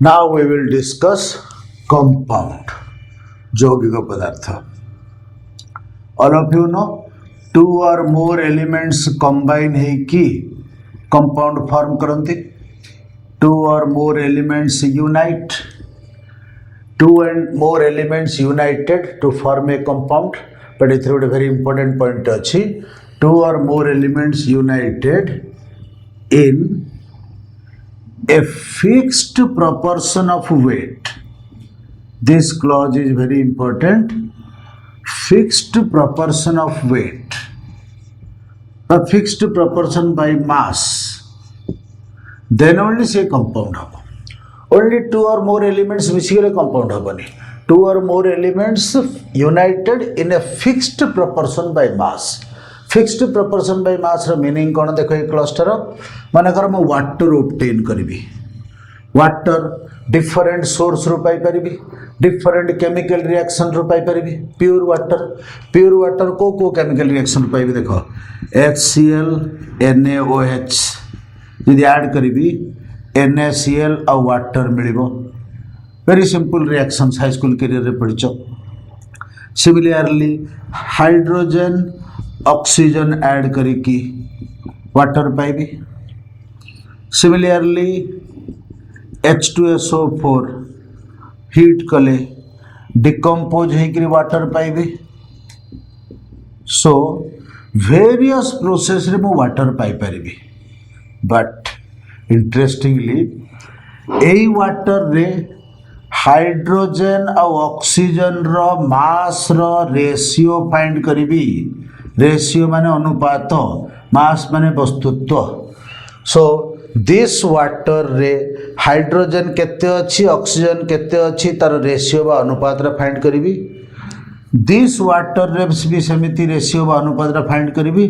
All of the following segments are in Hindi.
Now we will discuss compound, yogika padartha. All of you know, two or more elements combine heiki compound form karanti. Two or more elements unite. Two and more elements united to form a compound. But it's a very important point achi. Two or more elements united in a fixed proportion of weight. This clause is very important. Fixed proportion of weight. A fixed proportion by mass. Then only say compound haba. Only two or more elements basically compound habani. Two or more elements united in a fixed proportion by mass. Fixed proportion by mass ର meaning कौन देखो ये cluster माने कर मैं water obtain करीबी water different source रू पाई परिबी different chemical reaction रू पाई परिबी pure water को chemical reaction रू पाई भी देखो HCl NaOH यदि ऐड करीबी NaCl और water मिलिबो very simple reactions high school career रे पढ़िचो similarly hydrogen ऑक्सीजन ऐड करिकी वाटर पाइबी सिमिलरली H2SO4 हीट कले डिकम्पोज होकर वाटर पाइबी सो वेरियस प्रोसेस रे मु वाटर पाई परिबी बट इंटरेस्टिंगली एई वाटर रे हाइड्रोजन और ऑक्सीजन रो मास रो रेशियो फाइंड करिबी रेशियो माने अनुपात मास माने वस्तुत्व सो दिस वाटर रे हाइड्रोजन केते अछि ऑक्सीजन केते अछि तार रेशियो बा अनुपात रे फाइंड करिवि दिस वाटर रे भी समिति रेशियो बा अनुपात रे फाइंड करिवि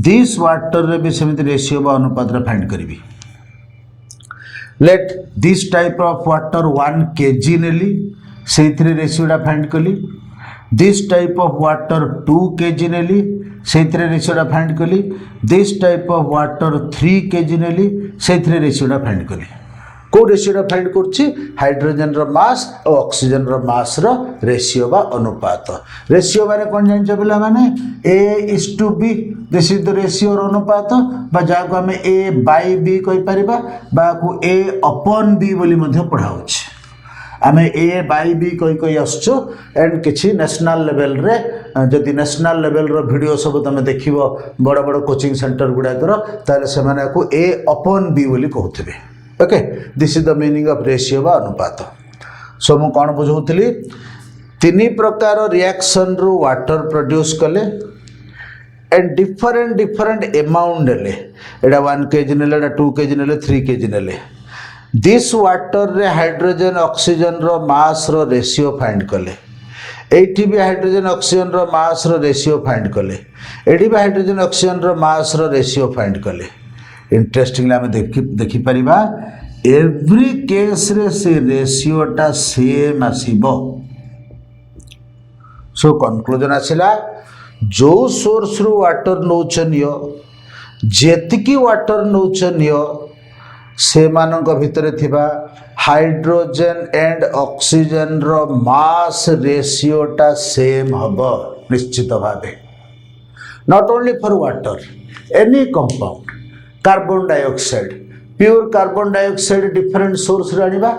दिस वाटर रे भी समिति रेशियो बा अनुपात रे फाइंड करिवि let this type of water 1 kg नेली सेथरे रेशियोटा फाइंड कली this type of water 2 kg नेली सेथरे रेशियोटा फाइंड कली this type of water 3 kg नेली सेथरे रेशियोटा फाइंड कली को रेशियोटा फाइंड करछि हाइड्रोजन रो मास और ऑक्सीजन रो मास रो रेशियो बा अनुपात रेशियो बारे कोन जानछ पिला माने A:B this is the ratio रो अनुपात बा जाको हमें A/B कहि परिबा बा को A/B बोली मध्ये पढाउछि आमे A/B कहि आसछु एंड किछि नेशनल लेवल रे जदि नेशनल लेवल रो वीडियो सब तमे देखिबो बड़ बड़ कोचिंग सेंटर गुडा कर ताले से माने को A/B बोली कहउथिबे okay this is the meaning of ratio बा अनुपात सो मु कोन बुझौतली तीन प्रकार रिएक्शन रो वाटर प्रोड्यूस कले एंड डिफरेंट अमाउंट ले एडा 1 kg नेले एडा 2 kg नेले 3 kg नेले दिस वाटर रे हाइड्रोजन ऑक्सीजन रो मास रो रेशियो फाइंड कले एठी भी हाइड्रोजन ऑक्सीजन रो मास रो रेशियो फाइंड कले एठी भी हाइड्रोजन ऑक्सीजन रो मास रो रेशियो फाइंड कले इंटरेस्टिंगली हम देखि परिबा एवरी केस रे से रेशियोटा सेम आसीबो सो कंक्लूजन आसिला जो सोर्स रो वाटर नौचनियो जेतिकी वाटर नौचनियो से मानक भितर थिबा हाइड्रोजन एंड ऑक्सीजन रो मास रेशियोटा सेम हबो निश्चित भावे not only for water any compound carbon dioxide pure carbon dioxide different source रानिबा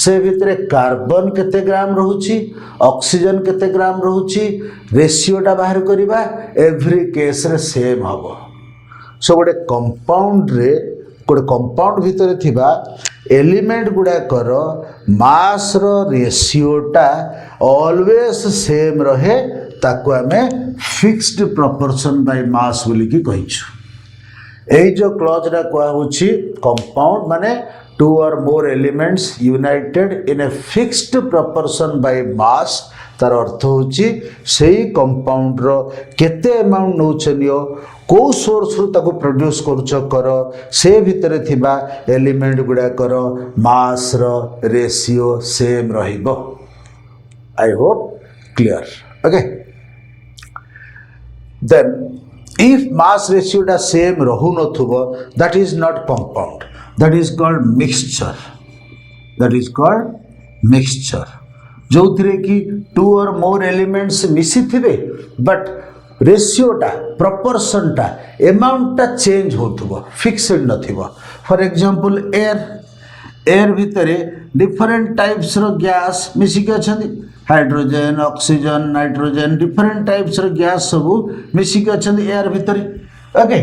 से भितर कार्बन केते ग्राम रहउची ऑक्सीजन केते ग्राम रहउची रेशियोटा बाहर करिबा एवरी केस रे सेम हबो सो गोटे कंपाउंड रे गोटे कंपाउंड भितर थिबा एलिमेंट गुडा कर मास रो रेशियोटा ऑलवेज सेम रहे ताको हमें फिक्स्ड प्रोपोर्शन बाय मास बोली की कहिछु एई जो क्लॉज रा कोआ होछि कंपाउंड माने to or more elements United in a fixed proportion by mass तार अर्थ होछि सेही कंपाउंड रो केते अमाउंट नौचनियो को सोर्स रु ताको प्रोड्यूस करूछ कर से भितर थिबा एलिमेंट गुडा कर मास रो रेशियो सेम रहिबो I hope clear okay then if mass ratio ta same rahu nothub that is not compound that is called mixture that is called mixture जो थी कि टू और मोर एलिमेंट्स मिसी थे बट रेशियोटा प्रपोर्शनटा एमाउंटटा चेंज हो फिक्सड न फॉर एग्जांपल एयर भितर डिफरेंट टाइप्स रो गैस मिसिक अच्छा hydrogen oxygen nitrogen different types रो गैस सब मिसिक अच्छा एयर भितर ओके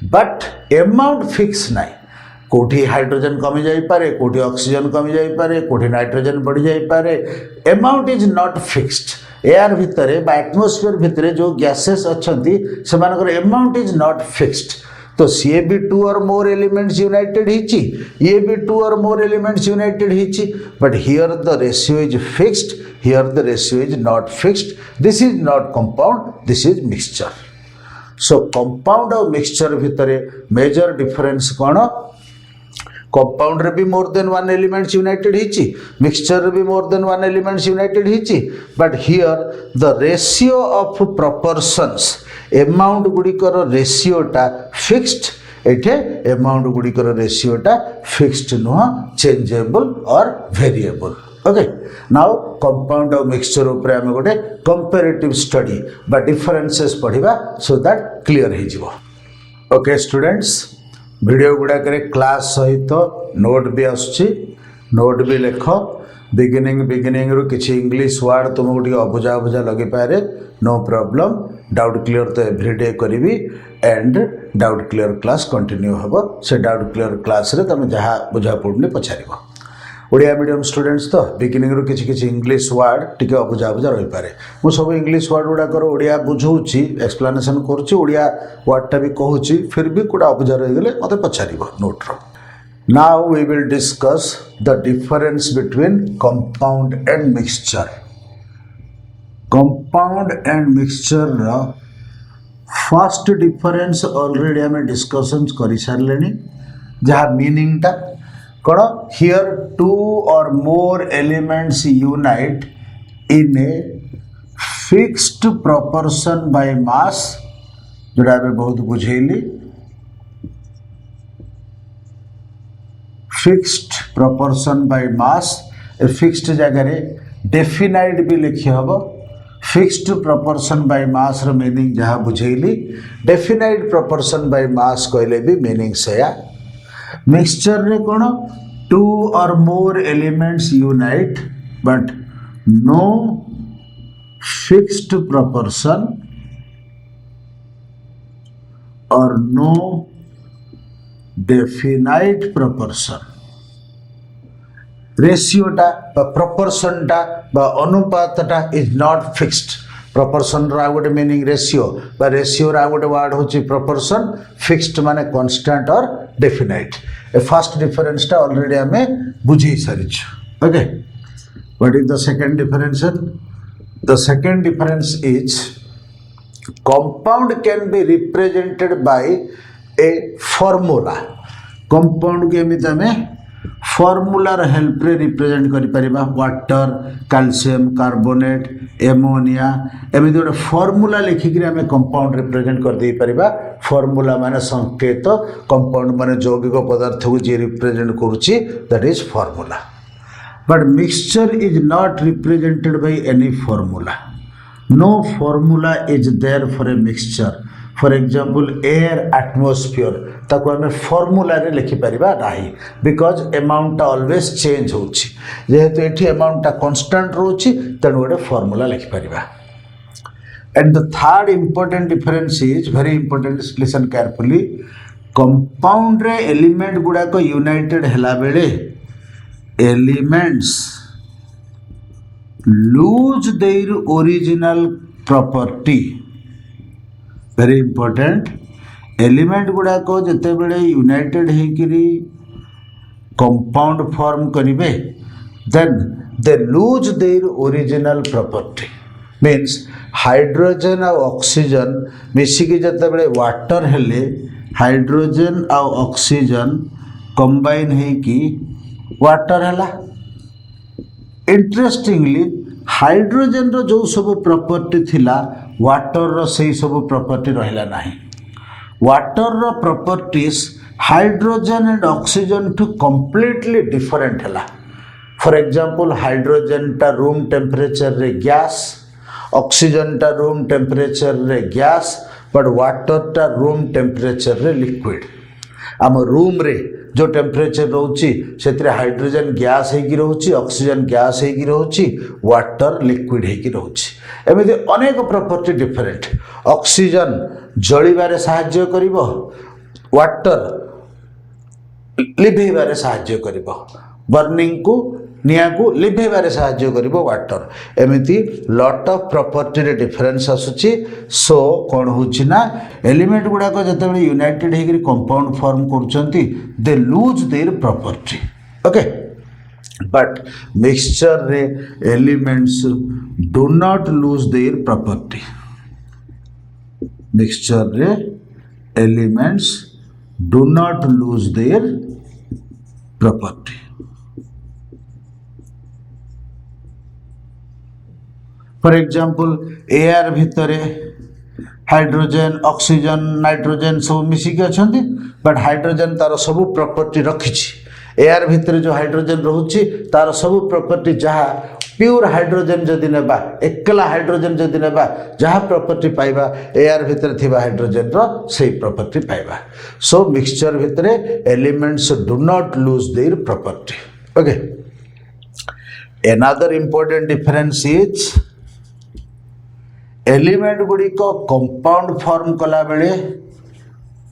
बट एमाउंट फिक्स नाई कोठी हाइड्रोजन कमी जाई पारे कोठी ऑक्सीजन कमी जाई पारे कोठी नाइट्रोजन बढ़ी जाई पारे amount is not fixed air भितर बा एटमॉस्फेयर भितर जो गैसेस अच्छी से एमाउंट इज नॉट फिक्स्ड तो सी भी two or more elements United ये भी two or more elements united but here the ratio is fixed here the ratio is not fixed this is not compound this is mixture so compound और मिक्सचर भितर मेजर डिफरेंस कौन कंपाउंड रे भी more than one elements united mixture रे भी more than one elements united but here the ratio of proportions amount गुड़िकर रेशियोटा फिक्स्ड एठे एमाउंट गुड़िकर रेशियोटा फिक्स्ड नुह चेंजेबल और वेरिएबल ओके नाउ कंपाउंड और मिक्सचर ऊपर आम गोटे कंपेरेटिव स्टडी बा डिफरेंसेस पढ़ा सो दैट क्लियर हो जिवो ओके स्टूडेंट्स वीडियो गुड़ाक क्लास सहित नोट भी आसुची नोट भी लेख बिगिनिंग रू किसी इंग्लिश वर्ड तुमको टे अबुझा अबुझा लगे पारे नो प्रॉब्लम डाउट क्लियर तो एवरीडे करी and doubt clear class continue हम से डाउट क्लियर क्लास रे तुम जहाँ बुझा पड़ुनी पचार ओडिया मीडियम स्टूडेंट्स तो बिगिनिंग रू किसी इंग्लिश वर्ड टी अबुझा अबुझा रही पारे मु सब इंग्लिश वर्ड गुड़ाकर ओडिया बुझाऊँगी एक्सप्लेनेशन करुँची ओडिया वर्डटा भी कहूँ फिर भी कौटा अबुझा रहीगले मत पचार नोट्र now we will discuss the difference between compound and mixture compound and mixture first difference already आम डिस्कशन कर सारे जहाँ मीनिंगटा कौन here two or more elements unite in a fixed proportion by mass जोड़ा बहुत बुझेली फिक्स्ड प्रपोर्शन बाय मास ए फिक्स्ड जगह डेफिनाइट भी लिखी हम फिक्स्ड प्रपोर्शन बाय मास रो मीनिंग जहाँ बुझेली डेफिनाइट प्रपोर्शन बाय मास कहले भी मीनिंग सेया मिक्सचर रे कौन two or more elements unite but no fixed proportion और नो डेफिनाइट प्रपोर्शन रेशियोटा प्रपोर्शनटा अनुपातटा इज नॉट फिक्स्ड प्रपोर्शन गोटे मीनिंग रेशियो रेशियो गोटे वर्ड हूँ प्रपोर्शन फिक्स्ड माने कांस्टेंट और डेफिनाइट ए फर्स्ट डिफरेंसटा ऑलरेडी आम बुझे सारी okay what is the second difference the second difference is compound can be represented by a formula compound के एमती आम फॉर्मूलार हेल्प रे रिप्रेजेंट करि परिबा वाटर कैल्शियम कार्बोनेट एमोनिया एमती गोटे फॉर्मूला लिखिक आम कंपाउंड रिप्रेजेंट कर दे परिबा फॉर्मूला माने संकेत कंपाउंड माने यौगिक पदार्थ को जी रिप्रेजेंट करुच्ची that is formula but mixture is not represented by any formula no formula is there for a mixture for example air atmosphere ताको आम फॉर्मूला रे लिखिपर ना बिकॉज अमाउंट ऑलवेज चेंज होची जेहेतु एठी अमाउंट कांस्टेंट रोची तेणु गोटे फॉर्मूला लिखिपर and the third important difference is very important listen carefully compound रे एलिमेंट गुड़ाक यूनाइटेड हैला बेले elements lose their original property very important element गुड़ाक जिते बड़े यूनाइटेड होकरी कंपाउंड फॉर्म करेंगे then they lose their original property means hydrogen और ऑक्सीजन मिसिकी जिते बड़े वाटर हेले हाइड्रोजन और ऑक्सीजन कंबाइन होकि वाटर हैला इंटरेस्टिंगली हाइड्रोजन रो जो सब प्रॉपर्टी थिला वाटर रो से सब प्रॉपर्टी रहिला नाही वाटर रो properties hydrogen and oxygen two completely different हैला फॉर एग्जांपल हाइड्रोजन टा रूम टेम्परेचर रे गैस, ऑक्सीजन टा रूम टेम्परेचर रे गैस, बट वाटर टा रूम टेम्परेचर रे लिक्विड। आम रूम रे जो टेम्परेचर रोची से हाइड्रोजन गैस होगी रोची, ऑक्सीजन गैस होगी रोची, वाटर लिक्विड होगी रोची। एमती अनेक प्रॉपर्टी डिफरेंट। ऑक्सीजन जलिबारे साहाय्य करिवो, वाटर लिभेबारे साहाय्य करिवो, बर्निंग को निया को लिभेबारे साहाय्य करिवो वाटर। एमिति लॉट ऑफ प्रॉपर्टी रे डिफरेंस आसुची। सो कोन होची ना एलिमेंट गुडा को जतबे यूनाइटेड हेकरी कंपाउंड फॉर्म करचंती they lose their property. Okay, but mixture रे elements do not lose their property. Mixture रे elements do not lose their property. For example air भितरे हाइड्रोजन, ऑक्सीजन, नाइट्रोजन सब मिसिक अछंती, बट हाइड्रोजन तार सब प्रॉपर्टी रखिछि। एयर भितरे जो हाइड्रोजन रहुछि तार सब प्रॉपर्टी जहाँ प्योर हाइड्रोजन जदि नेबा, एकला हाइड्रोजन जदि नेबा, जहाँ प्रॉपर्टी पाइबा एयर भितरे थिबा हाइड्रोजन रो सेही प्रॉपर्टी पाइबा। सो मिक्सचर भितरे elements do not lose their property. Okay, another important difference is element गुड़िक कंपाउंड फॉर्म कला बेले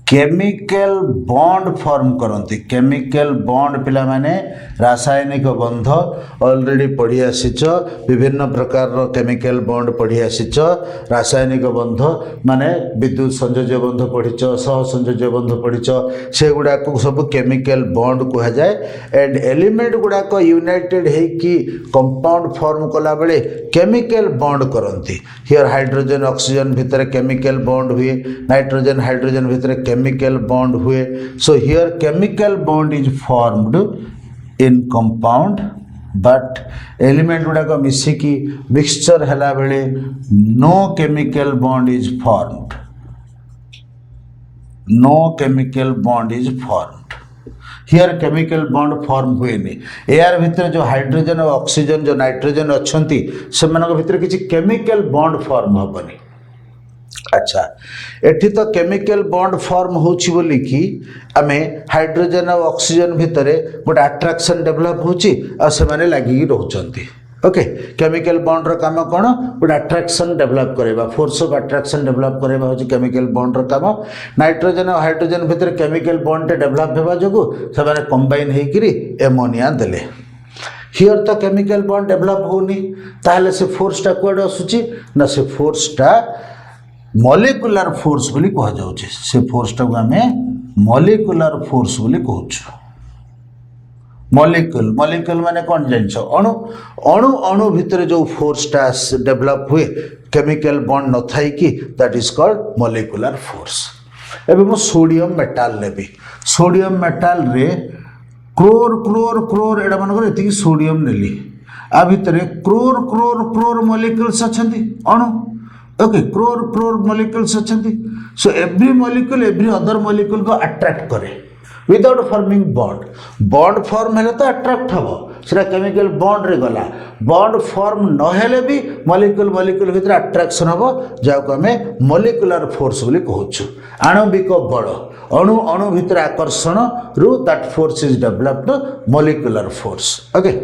केमिकल बॉन्ड फॉर्म करती। केमिकल बॉन्ड पिला माने रासायनिक बंध ऑलरेडी पढ़ी आसीच, विभिन्न प्रकार केमिकल बॉन्ड पढ़ी आसीच। रासायनिक बंध माने विद्युत संयोज्य बंध पढ़ीच, सह संयोज्य बंध पढ़ीच, से गुड़ाक सब केमिकल बॉन्ड कह जाए। एंड एलिमेंट गुड़ाक यूनाइटेड होकि कंपाउंड फॉर्म कला बेले केमिकल बॉन्ड करती। हियर हाइड्रोजन ऑक्सीजन भितर केमिकल बॉन्ड हुए, नाइट्रोजन हाइड्रोजन भितर केमिकल बॉन्ड हुए। So here chemical bond is formed in compound, but element गुड़ाक मिसिकी मिक्सचर हैला बेले no chemical bond is formed. No chemical bond is formed. Here chemical bond form हुए नहीं। एयर भितर जो हाइड्रोजन और ऑक्सीजन जो नाइट्रोजन अच्छी से भितर किसी केमिकल बॉन्ड फॉर्म हेनी। अच्छा, एठी तो केमिकल बॉन्ड फॉर्म होची बोली कि आमे हाइड्रोजन और ऑक्सीजन भितर गोटे अट्राक्शन डेवलप होची आ से माने लागी रहउचंती। ओके, केमिकल बॉन्ड रो काम कोन? गोटे attraction develop करेबा, force of attraction develop करेबा होची केमिकल बॉन्ड रो काम। नाइट्रोजन और हाइड्रोजन भितर केमिकल बॉन्ड डेवलप हेबा जोगु से माने कंबाइन हेकिरी एमोनिया देले। हियर तो केमिकल बॉन्ड डेवलप होनी, ताहले से फोर्स टा कोड आसुची ना, से फोर्स टा मॉलिक्यूलर फोर्स बोली कह जाउछि। से फोर्स टा आमे मॉलिक्यूलर फोर्स बोली कहउछु। मॉलिक्यूल मॉलिक्यूल माने कौन जानछ? अणु। अणु अणु भितर जो फोर्स टा डेवलप हुए केमिकल बॉन्ड न थाई कि that is called molecular force. एबे मो सोडियम मेटाल लेबी। सोडियम मेटाल रे क्रोर क्रोर क्रोर एडा मन करे एति सोडियम नेली। आ भितर क्रोर क्रोर क्रोर मॉलिक्यूल्स अछंती अणु। ओके, क्रोर क्रोर मॉलिक्यूल्स अछंती। So every molecule every other molecule को अट्रैक्ट करे without forming bond. Bond form हेले तो अट्रैक्ट हबो, सेटा केमिकल बॉन्ड रे गला। बॉन्ड फॉर्म न हेले भी मॉलिक्यूल मॉलिक्यूल भितर अट्रैक्शन हबो, जाको हमें मॉलिक्यूलर फोर्स बोली कहउछु। आणविक बल, अणु अणु भितर आकर्षण रु that force is developed molecular force. Okay,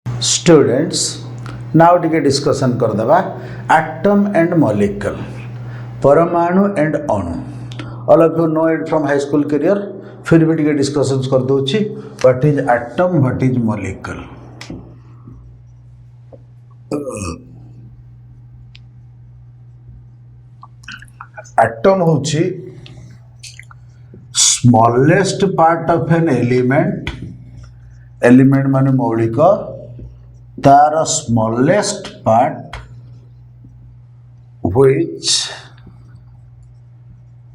students now टिके डिस्कशन कर देबा एटम एंड मॉलिक्यूल, परमाणु एंड अणु। All of you know it from high school career, फिर भी टिके डिस्कशन कर दोछि what is atom, what is molecule. Atom होछि smallest part of an element. Element माने मौलिक, तार smallest part which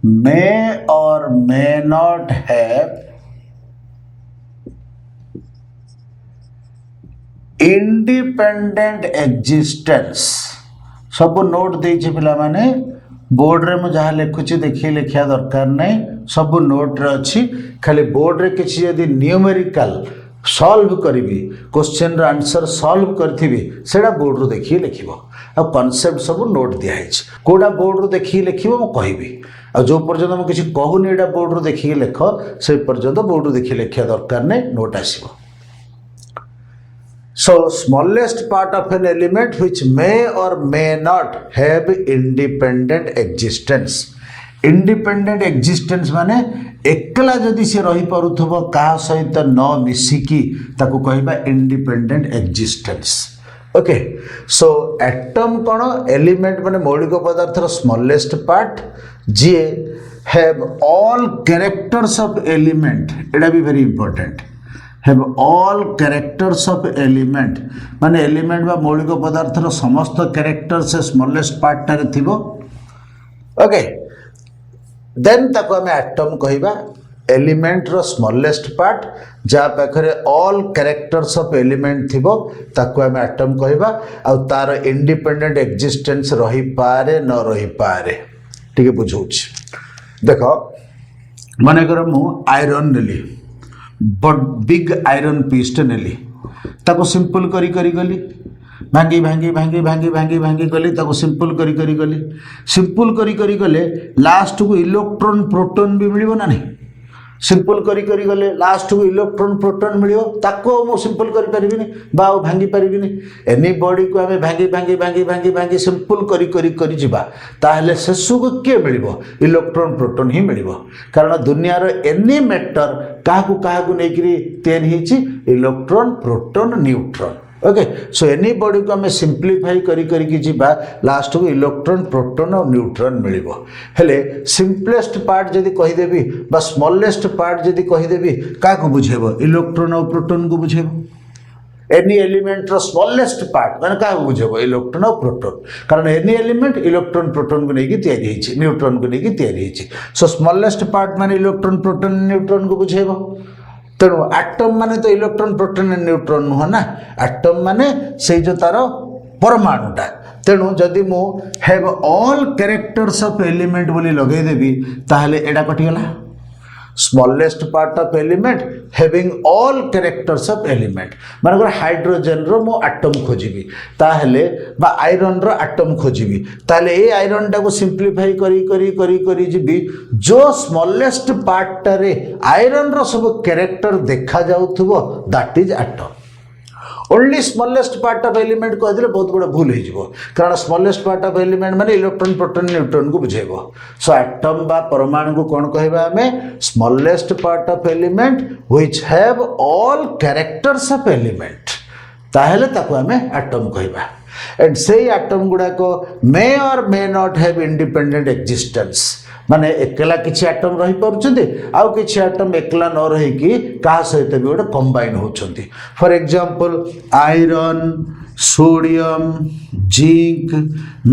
may or may not have independent existence। सब नोट देछि पिला माने बोर्ड रे मुझे जहाँ लिखुची देखिए लिखा दरकार नहीं सब नोट रे अच्छी खाली बोर्ड रे किसी यदि न्यूमेरिकल सॉल्व करी क्वेश्चन रो आंसर सॉल्व करी सेटा बोर्ड रो देखिए लिखिबो आ कॉन्सेप्ट सब नोट दिया है कोडा बोर्ड रो देखिए लिखिबो मु कहबी आ जो पर्यंत मु किसी कहूनी एटा बोर्ड रो देखिए लिख से पर्यंत बोर्ड रो देखिए लिखा दरकार नहीं note आसीबो. So smallest part of an element which may or may not have independent existence. Independent existence माने एकला जदि से रही परुथबो कहा सहित न मिसिकी ताकू कहबा independent existence. Okay so atom कौन एलिमेंट माने मौलिक पदार्थर स्मॉलेस्ट पार्ट जी have all characters of element एटा भी very important have all characters of element माने एलिमेंट बा मौलिक पदार्थर समस्त कैरेक्टर से स्मॉलेस्ट पार्ट टारे थिबो. ओके देन ताको हमें एटम कहिबा एलिमेंट रो स्मॉलेस्ट पार्ट जा पाखरे ऑल कैरेक्टर्स ऑफ एलिमेंट थिबो ताको हमें एटम कहिबा आ तार इंडिपेंडेंट एग्जिस्टेंस रही पारे न रही पारे ठीक है बुझौछ. देखो माने कर मु आयरन नेली बट बिग आयरन पीसटे नेली ताको सिंपल करी करी गली भांगी भांगी भांगी भांगी भांगी भांगी गली ताको सिंपल करी करी गली सिंपल करी करी गले लास्ट को इलेक्ट्रॉन प्रोटॉन भी मिलिबो ना नहीं सिंपल करी करी गले लास्ट को इलेक्ट्रॉन प्रोटॉन मिलियो ताको मो सिंपल करी परिबिनी बा भांगी परिबिनी एनी बॉडी को हमें भांगी भांगी भांगी भांगी भांगी सिंपल करी करी करी जिबा ताहले शेषु को के मिलिबो इलेक्ट्रॉन प्रोटॉन ही मिलिबो कारण दुनिया रो एनी मैटर काहाकू काहाकू नेकरी तेन हिची electron proton neutron. Okay so any body को हमें सिंप्लीफाई करी करी की जिबा लास्ट को इलेक्ट्रॉन प्रोटॉन और न्यूट्रॉन मिलिबो हेले सिंपलेस्ट पार्ट जदी कहि देबी बा स्मॉलेस्ट पार्ट जदी कहि देबी काहाकू बुझेबो इलेक्ट्रॉन और प्रोटॉन को बुझेबो एनी एलिमेंट रो स्मॉलेस्ट पार्ट माने काहाकू बुझेबो इलेक्ट्रॉन और प्रोटॉन कारण एनी एलिमेंट इलेक्ट्रॉन प्रोटॉन को नेकी तयारी हिची न्यूट्रॉन को नेकी तयारी हिची सो स्मॉलेस्ट पार्ट माने इलेक्ट्रॉन प्रोटॉन न्यूट्रॉन को बुझेबो. तेणु एटम माने तो इलेक्ट्रॉन प्रोटॉन न्यूट्रॉन नुह ना एटम माने से जो तार परमाणुटा तेणु जदि मु have all characters of element बोली लगे देबी ताहले एडा कटिगला smallest part of element having all characters of element मानकर हाइड्रोजन रो मु एटम खोजिबी ताहले बा आयरन रो एटम खोजिबी ताहले ए आयरन टा को सिंप्लीफाई करी करी करी करी जिबी जो स्मॉलेस्ट पार्ट रे आयरन रो सब कैरेक्टर देखा जाउथबो that is atom. Only smallest part of element कह दिले बहुत बड़ा भूल हो कारण स्मॉलेस्ट पार्ट ऑफ एलिमेंट माने इलेक्ट्रॉन प्रोटॉन न्यूट्रॉन को बुझेबो. सो एटम बा परमाणु को कौन कहबा हमें smallest part of element which have all characters of element ताहले ताको हमें एटम कहबा. एंड से एटम गुडा को मे or may not have independent existence माने एकला किछि एटम रही परुछन्ते आउ किछि एटम एकला न रही कि का सहित भी गोटे कंबाइन होछन्ते. For example iron sodium zinc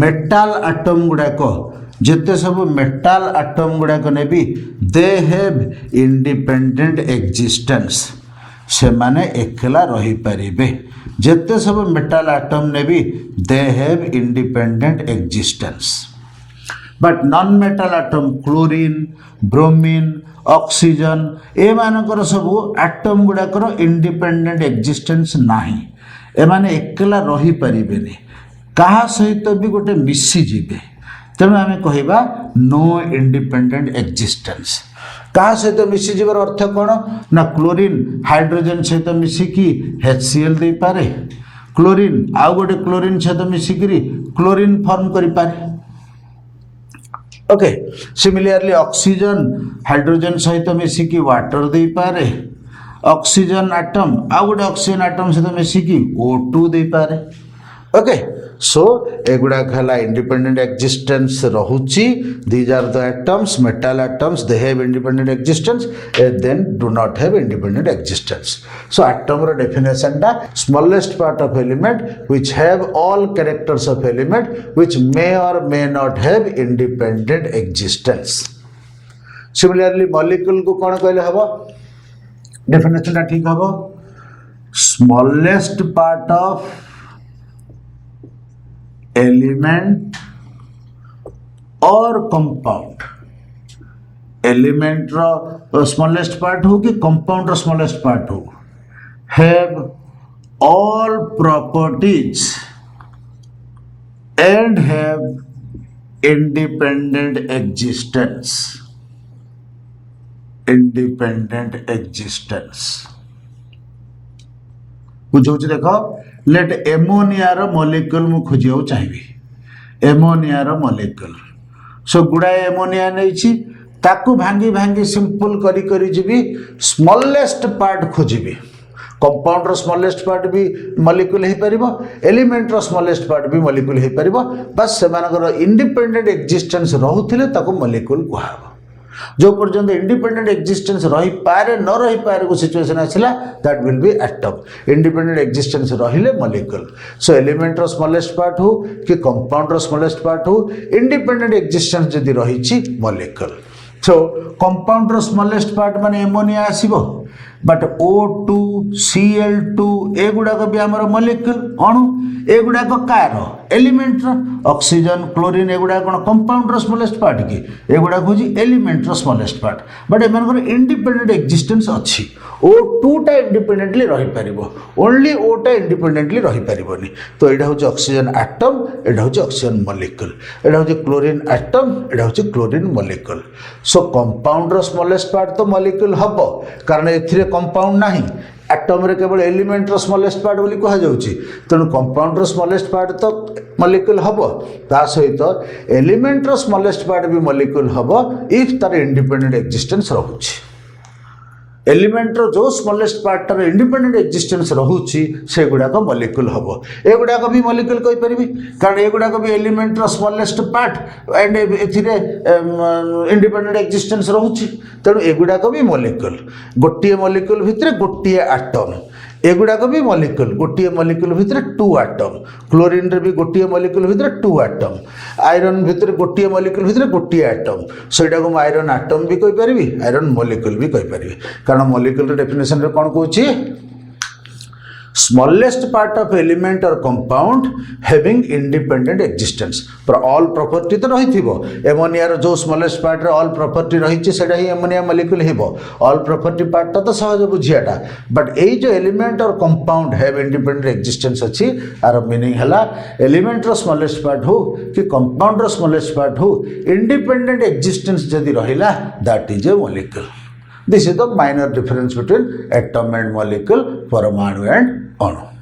metal atom गुडा को जेते सब मेटल एटम गुडा को नेबी दे हैव इंडिपेंडेंट एग्जिस्टेंस से माने एकला रही परिबे जेते सब मेटल एटम नेबी they have independent existence. But non metal atom chlorine bromine oxygen ए मानकर सब एटम गुड़ाकर इंडिपेंडेंट एग्जिस्टेंस नाही एमाने एकला रही परिबेनी कहा सहित भी गोटे मिसी जीवे तेणु आम कहवा नो इंडिपेंडेंट एग्जिस्टेंस. कहा सहित मिसी जीवर अर्थ कौन ना क्लोरीन हाइड्रोजन सहित मिसिकी HCl दे पारे क्लोरीन आउ गोटे क्लोरीन सहित मिसिकी क्लोरीन फॉर्म करि पारे. ओके सिमिलरली ऑक्सीजन हाइड्रोजन सहित मिसिकी वाटर दे पारे ऑक्सीजन एटम आउ गोटे ऑक्सीजन एटम सहित मिसिकी O2 दे पारे. ओके सो एगुड़ा है इंडिपेंडेंट एग्जिस्टेंस रहुची these are the atoms metal atoms they have independent existence then do not have independent existence. So atom रो डेफिनेशन टा smallest part of element which have all characters of element which may or may not have independent existence. Similarly molecule को कौन कहले हबो डेफिनेशन टा ठीक हबो smallest part of element or compound element रो स्मॉलेस्ट पार्ट हो कि कंपाउंड रो स्मॉलेस्ट पार्ट हो have all properties and have independent existence बुझे देख लेट एमोनिया रो मॉलिक्यूल मु खोजिया चाहिए एमोनिया रो मॉलिक्यूल सो गुड़ाए एमोनिया नहीं ताकू भांगी भांगी सिंपल करी करी जीवी स्मॉलेस्ट पार्ट खोजिबी कंपाउंड रो स्मॉलेस्ट पार्ट भी मॉलिक्यूल हो पार एलिमेंट रो स्मॉलेस्ट पार्ट भी मॉलिक्यूल हो पार बस से इंडिपेंडेंट एक्जिस्टेंस रोते मॉलिक्यूल कह जो पर्यंत इंडिपेंडेंट एक्जिस्टेंस रही पारे न रही पारे को सिचुएशन आसला that will be atom independent existence रहिले मॉलिक्यूल सो एलिमेंट रो स्मॉलेस्ट पार्ट हो कि कंपाउंड रो स्मॉलेस्ट पार्ट हो इंडिपेंडेंट एक्जिस्टेंस जदि रही मॉलिक्यूल सो कंपाउंड रो स्मॉलेस्ट पार्ट माने एमोनिया आसीबो बट O2 Cl2 एगुड़ाक भी आमर मॉलिक्यूल अणु एगुड़ाक कार एलिमेंट ऑक्सीजन क्लोरीन एगुड़ा कौन कंपाउंड रो स्मॉलेस्ट पार्ट कि एगुड़ा हूँ एलिमेंट रो स्मॉलेस्ट पार्ट बट एम इंडिपेंडेंट एक्जिस्टेंस अच्छी O2 टा इंडिपेंडेंटली रही पार ओनली O टा इंडिपेंडेंटली रही पारनी तो यहाँ हूँ ऑक्सीजन एटम यहाँ हूँ ऑक्सीजन मॉलिक्यूल यहाँ हूँ क्लोरीन एटम यहाँ हूँ क्लोरीन मॉलिक्यूल सो कंपाउंड रो स्मॉलेस्ट पार्ट तो मॉलिक्यूल हम कारण ए कंपाउंड नहीं एटम रे केवल एलिमेंट रो स्मॉलेस्ट पार्ट बोली कहा जाउची तेणु कंपाउंड रो स्मॉलेस्ट पार्ट तो मॉलिक्यूल हम ता सहित एलिमेंट रो स्मॉलेस्ट पार्ट भी मॉलिक्यूल हम इफ तार इंडिपेंडेंट एक्जिस्टेंस रहुची एलिमेंट रो जो स्मॉलेस्ट पार्ट तार इंडिपेंडेंट एक्जिस्टेंस रहुची से गुडाक मॉलिक्यूल हम एगुड़ाक भी मॉलिक्यूल कहि परिबी कारण एगुड़ाक भी एलिमेंट रो स्मॉलेस्ट पार्ट एंड एथिरे इंडिपेंडेंट एक्जिस्टेंस रहुची तेणु एगुड़ाक भी मॉलिक्यूल गोटे मॉलिक्यूल भितर गोटे एटम एगुड़ाक भी मॉलिक्यूल गोटे मॉलिक्यूल भितर 2 एटम क्लोरीन रे भी गोटे मॉलिक्यूल भितर 2 एटम आयरन भितर गोटे मॉलिक्यूल भितर गोटे एटम सेटा को आयरन एटम भी कहि परिबी आयरन मॉलिक्यूल भी कहि परिबी कारण मॉलिक्यूल डेफिनेशन रे कोन कहूची smallest part of element or compound having independent existence पर all property तो रही थी एमोनिया जो smallest part रे all property रही सेटा ही एमोनिया मॉलिक्यूल हेबो all property part तो सहज बुझियाटा बट एई जो element और compound have independent existence अछि आर मीनिंग हला element रो smallest part हो कि compound रो smallest part हो independent existence जदि रहिला that is a molecule. This is the minor difference between atom and molecule, परमाणु and अणु.